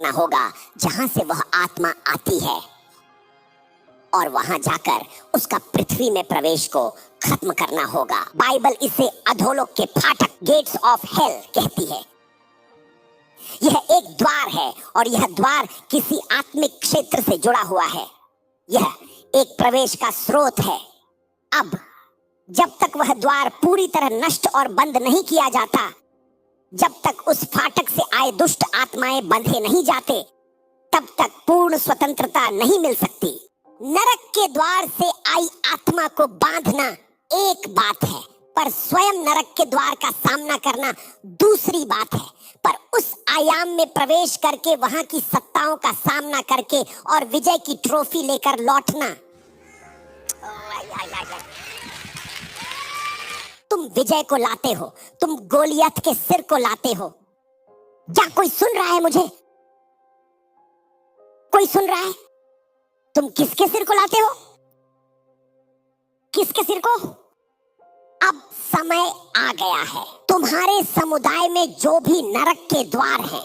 ना होगा जहां से वह आत्मा आती है और वहां जाकर उसका पृथ्वी में प्रवेश को खत्म करना होगा। बाइबल इसे अधोलोक के फाटक, गेट्स ऑफ हेल कहती है। यह एक द्वार है और यह द्वार किसी आत्मिक क्षेत्र से जुड़ा हुआ है। यह एक प्रवेश का स्रोत है। अब जब तक वह द्वार पूरी तरह नष्ट और बंद नहीं किया जाता, जब तक उस फाटक से आए दुष्ट आत्माएं बंधे नहीं जाते, तब तक पूर्ण स्वतंत्रता नहीं मिल सकती। नरक के द्वार से आई आत्मा को बांधना एक बात है, पर स्वयं नरक के द्वार का सामना करना दूसरी बात है। पर उस आयाम में प्रवेश करके वहां की सत्ताओं का सामना करके और विजय की ट्रॉफी लेकर लौटना, तुम विजय को लाते हो, तुम गोलियत के सिर को लाते हो। क्या कोई सुन रहा है मुझे? कोई सुन रहा है? तुम किसके सिर को लाते हो? किसके सिर को? अब समय आ गया है। तुम्हारे समुदाय में जो भी नरक के द्वार हैं,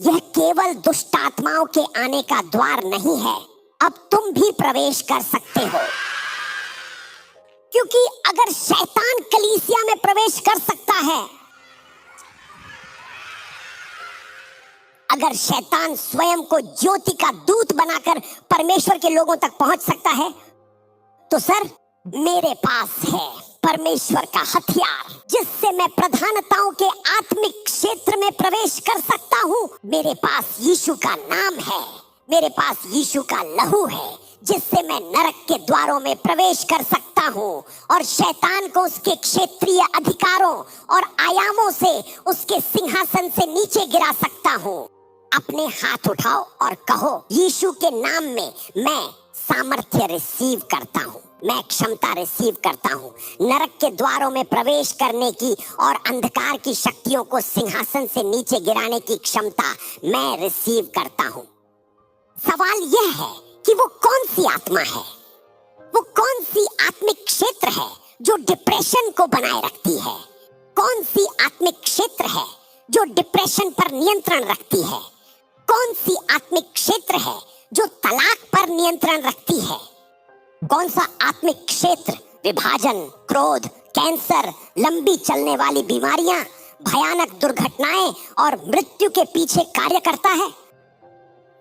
यह केवल दुष्ट आत्माओं के आने का द्वार नहीं है। अब तुम भी प्रवेश कर सकते हो, क्योंकि अगर शैतान कलीसिया में प्रवेश कर सकता है, अगर शैतान स्वयं को ज्योति का दूत बनाकर परमेश्वर के लोगों तक पहुंच सकता है, तो सर मेरे पास है परमेश्वर का हथियार, जिससे मैं प्रधानताओं के आत्मिक क्षेत्र में प्रवेश कर सकता हूं। मेरे पास यीशु का नाम है, मेरे पास यीशु का लहू है, जिससे मैं नरक के द्वारों में प्रवेश कर सकता हूं और शैतान को उसके क्षेत्रीय अधिकारों और आयामों से, उसके सिंहासन से नीचे गिरा सकता हूं। अपने हाथ उठाओ और कहो, यीशु के नाम में मैं सामर्थ्य रिसीव करता हूं, मैं क्षमता रिसीव करता हूं नरक के द्वारों में प्रवेश करने की और अंधकार की शक्तियों को सिंहासन से नीचे गिराने की क्षमता मैं रिसीव करता हूं। सवाल यह है कि वो कौन सी आत्मा है, वो कौन सी आत्मिक क्षेत्र है जो डिप्रेशन को बनाए रखती है? कौन सी आत्मिक क्षेत्र है जो डिप्रेशन पर नियंत्रण रखती है? कौन सी आत्मिक क्षेत्र है जो तलाक पर नियंत्रण रखती है? कौन सा आत्मिक क्षेत्र विभाजन, क्रोध, कैंसर, लंबी चलने वाली बीमारियां, भयानक दुर्घटनाएं और मृत्यु के पीछे कार्य करता है?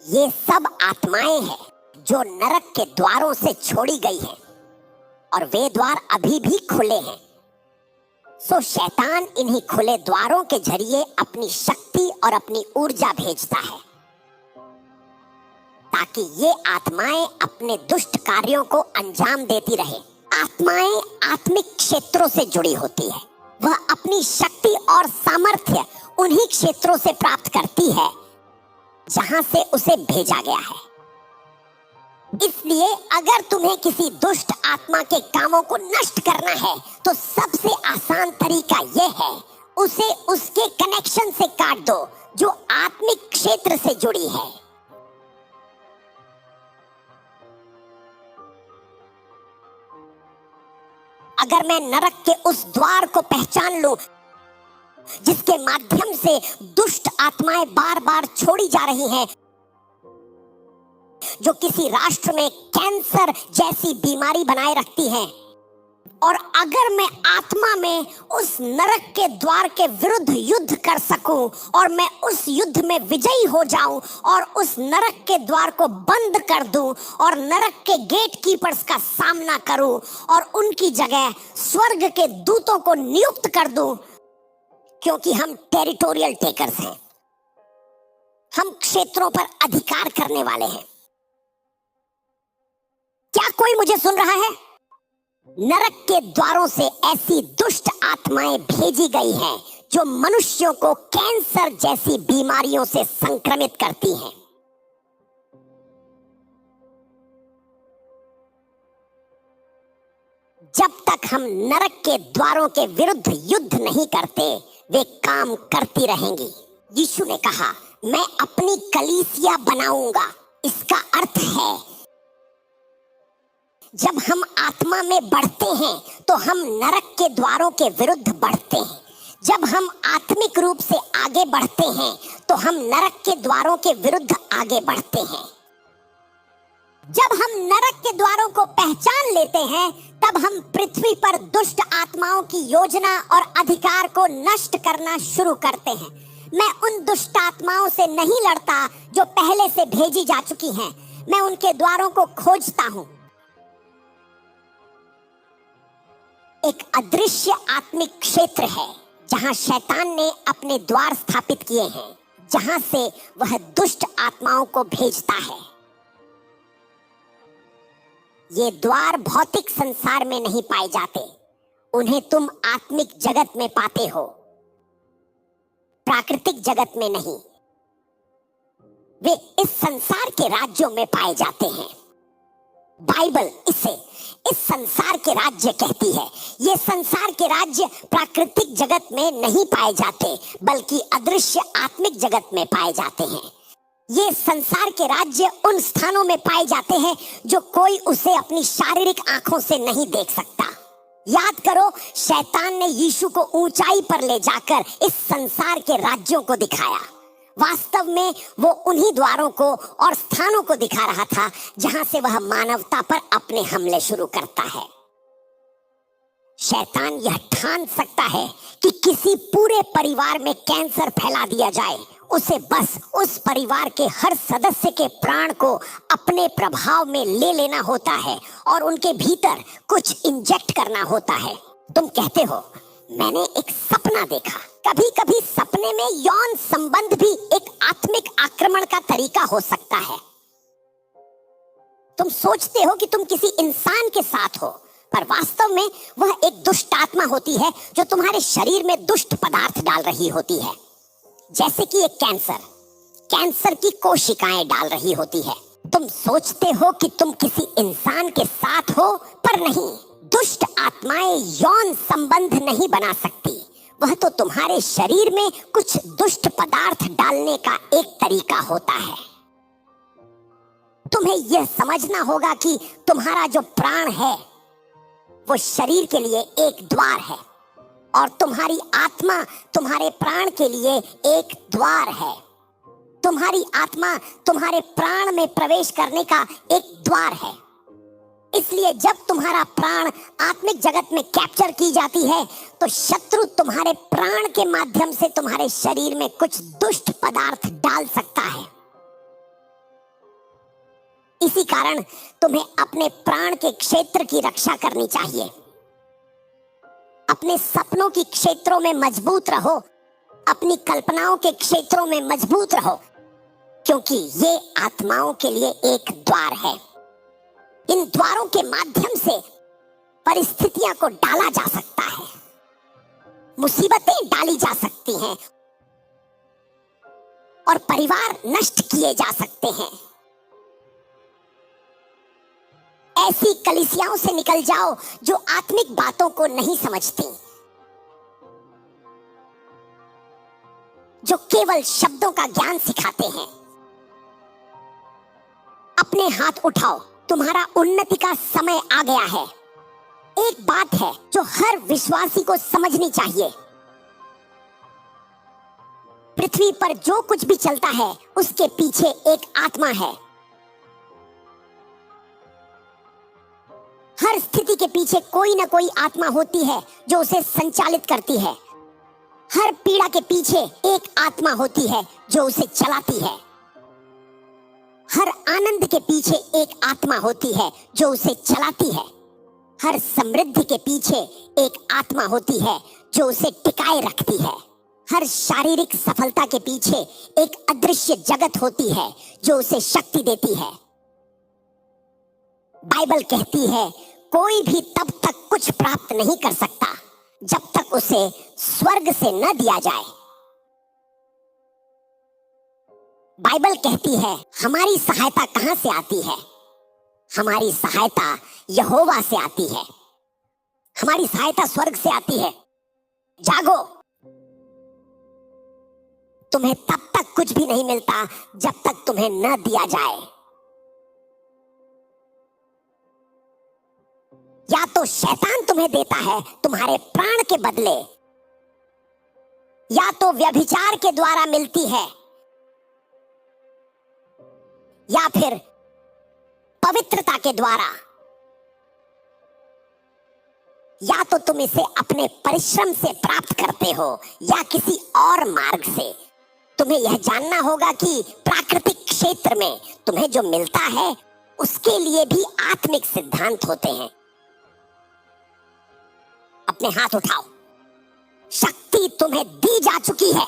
ये सब आत्माएं हैं जो नरक के द्वारों से छोड़ी गई हैं और वे द्वार अभी भी खुले हैं। सो शैतान इन्हीं खुले द्वारों के जरिए अपनी शक्ति और अपनी ऊर्जा भेजता है, ताकि ये आत्माएं अपने दुष्ट कार्यों को अंजाम देती रहे। आत्माएं आत्मिक क्षेत्रों से जुड़ी होती है, वह अपनी शक्ति और सामर्थ्य उन्हीं क्षेत्रों से प्राप्त करती है जहां से उसे भेजा गया है। इसलिए अगर तुम्हें किसी दुष्ट आत्मा के कामों को नष्ट करना है, तो सबसे आसान तरीका यह है, उसे उसके कनेक्शन से काट दो जो आत्मिक क्षेत्र से जुड़ी है। अगर मैं नरक के उस द्वार को पहचान लूं जिसके माध्यम से दुष्ट आत्माएं बार बार छोड़ी जा रही हैं, जो किसी राष्ट्र में कैंसर जैसी बीमारी बनाए रखती हैं, और अगर मैं आत्मा में उस नरक के द्वार के विरुद्ध युद्ध कर सकूं और मैं उस युद्ध में विजयी हो जाऊं और उस नरक के द्वार को बंद कर दूं और नरक के गेट कीपर्स का सामना करूं और उनकी जगह स्वर्ग के दूतों को नियुक्त कर दूं, क्योंकि हम टेरिटोरियल टेकर्स हैं, हम क्षेत्रों पर अधिकार करने वाले हैं। क्या कोई मुझे सुन रहा है? नरक के द्वारों से ऐसी दुष्ट आत्माएं भेजी गई हैं जो मनुष्यों को कैंसर जैसी बीमारियों से संक्रमित करती हैं। जब तक हम नरक के द्वारों के विरुद्ध युद्ध नहीं करते, वे काम करती रहेंगी। यीशु ने कहा, मैं अपनी कलीसिया बनाऊंगा। इसका अर्थ है जब हम आत्मा में बढ़ते हैं तो हम नरक के द्वारों के विरुद्ध बढ़ते हैं। जब हम आत्मिक रूप से आगे बढ़ते हैं तो हम नरक के द्वारों के विरुद्ध आगे बढ़ते हैं। जब हम नरक के द्वारों को पहचान लेते हैं तब हम पृथ्वी पर दुष्ट आत्माओं की योजना और अधिकार को नष्ट करना शुरू करते हैं। मैं उन दुष्ट आत्माओं से नहीं लड़ता जो पहले से भेजी जा चुकी हैं, मैं उनके द्वारों को खोजता हूं। एक अदृश्य आत्मिक क्षेत्र है जहां शैतान ने अपने द्वार स्थापित किए हैं, जहां से वह दुष्ट आत्माओं को भेजता है। ये द्वार भौतिक संसार में नहीं पाए जाते, उन्हें तुम आत्मिक जगत में पाते हो, प्राकृतिक जगत में नहीं। वे इस संसार के राज्यों में पाए जाते हैं। बाइबल इसे इस संसार के राज्य कहती है। ये संसार के राज्य प्राकृतिक जगत में नहीं पाए जाते, बल्कि अदृश्य आत्मिक जगत में पाए जाते हैं। ये संसार के राज्य उन स्थानों में पाए जाते हैं जो कोई उसे अपनी शारीरिक आंखों से नहीं देख सकता। याद करो, शैतान ने यीशु को ऊंचाई पर ले जाकर इस संसार के राज्यों को दिखाया। वास्तव में वो उन्हीं द्वारों को और स्थानों को दिखा रहा था जहां से वह मानवता पर अपने हमले शुरू करता है। शैतान यह ठान सकता है कि किसी पूरे परिवार में कैंसर फैला दिया जाए, उसे बस उस परिवार के हर सदस्य के प्राण को अपने प्रभाव में ले लेना होता है और उनके भीतर कुछ इंजेक्ट करना होता है। तुम कहते हो, मैंने एक सपना देखा। कभी कभी सपने में यौन संबंध भी एक आत्मिक आक्रमण का तरीका हो सकता है। तुम सोचते हो कि तुम किसी इंसान के साथ हो, पर वास्तव में वह एक दुष्ट आत्मा होती है जो तुम्हारे शरीर में दुष्ट पदार्थ डाल रही होती है। जैसे कि एक कैंसर की कोशिकाएं डाल रही होती है। तुम सोचते हो कि तुम किसी इंसान के साथ हो, पर नहीं। दुष्ट आत्माएं यौन संबंध नहीं बना सकती, वह तो तुम्हारे शरीर में कुछ दुष्ट पदार्थ डालने का एक तरीका होता है। तुम्हें यह समझना होगा कि तुम्हारा जो प्राण है वो शरीर के लिए एक द्वार है और तुम्हारी आत्मा तुम्हारे प्राण के लिए एक द्वार है। तुम्हारी आत्मा तुम्हारे प्राण में प्रवेश करने का एक द्वार है। इसलिए जब तुम्हारा प्राण आत्मिक जगत में कैप्चर की जाती है तो शत्रु तुम्हारे प्राण के माध्यम से तुम्हारे शरीर में कुछ दुष्ट पदार्थ डाल सकता है। इसी कारण तुम्हें अपने प्राण के क्षेत्र की रक्षा करनी चाहिए। अपने सपनों की क्षेत्रों में मजबूत रहो, अपनी कल्पनाओं के क्षेत्रों में मजबूत रहो, क्योंकि ये आत्माओं के लिए एक द्वार है। इन द्वारों के माध्यम से परिस्थितियां को डाला जा सकता है, मुसीबतें डाली जा सकती हैं और परिवार नष्ट किए जा सकते हैं। ऐसी कलीसियाओं से निकल जाओ जो आत्मिक बातों को नहीं समझती, जो केवल शब्दों का ज्ञान सिखाते हैं। अपने हाथ उठाओ, तुम्हारा उन्नति का समय आ गया है। एक बात है जो हर विश्वासी को समझनी चाहिए, पृथ्वी पर जो कुछ भी चलता है उसके पीछे एक आत्मा है। हर स्थिति के पीछे कोई ना कोई आत्मा होती है जो उसे संचालित करती है। हर पीड़ा के पीछे एक आत्मा होती है जो उसे चलाती है। हर आनंद के पीछे एक आत्मा होती है जो उसे चलाती है। हर समृद्धि के पीछे एक आत्मा होती है जो उसे टिकाए रखती है। हर शारीरिक सफलता के पीछे एक अदृश्य जगत होती है जो उसे शक्ति देती है। बाइबल कहती है, कोई भी तब तक कुछ प्राप्त नहीं कर सकता जब तक उसे स्वर्ग से न दिया जाए। बाइबल कहती है, हमारी सहायता कहां से आती है? हमारी सहायता यहोवा से आती है। हमारी सहायता स्वर्ग से आती है। जागो, तुम्हें तब तक कुछ भी नहीं मिलता जब तक तुम्हें न दिया जाए। या तो शैतान तुम्हें देता है तुम्हारे प्राण के बदले, या तो व्यभिचार के द्वारा मिलती है या फिर पवित्रता के द्वारा, या तो तुम इसे अपने परिश्रम से प्राप्त करते हो या किसी और मार्ग से। तुम्हें यह जानना होगा कि प्राकृतिक क्षेत्र में तुम्हें जो मिलता है उसके लिए भी आत्मिक सिद्धांत होते हैं। अपने हाथ उठाओ, शक्ति तुम्हें दी जा चुकी है।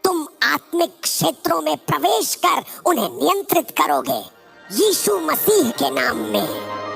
तुम आत्मिक क्षेत्रों में प्रवेश कर उन्हें नियंत्रित करोगे, यीशु मसीह के नाम में।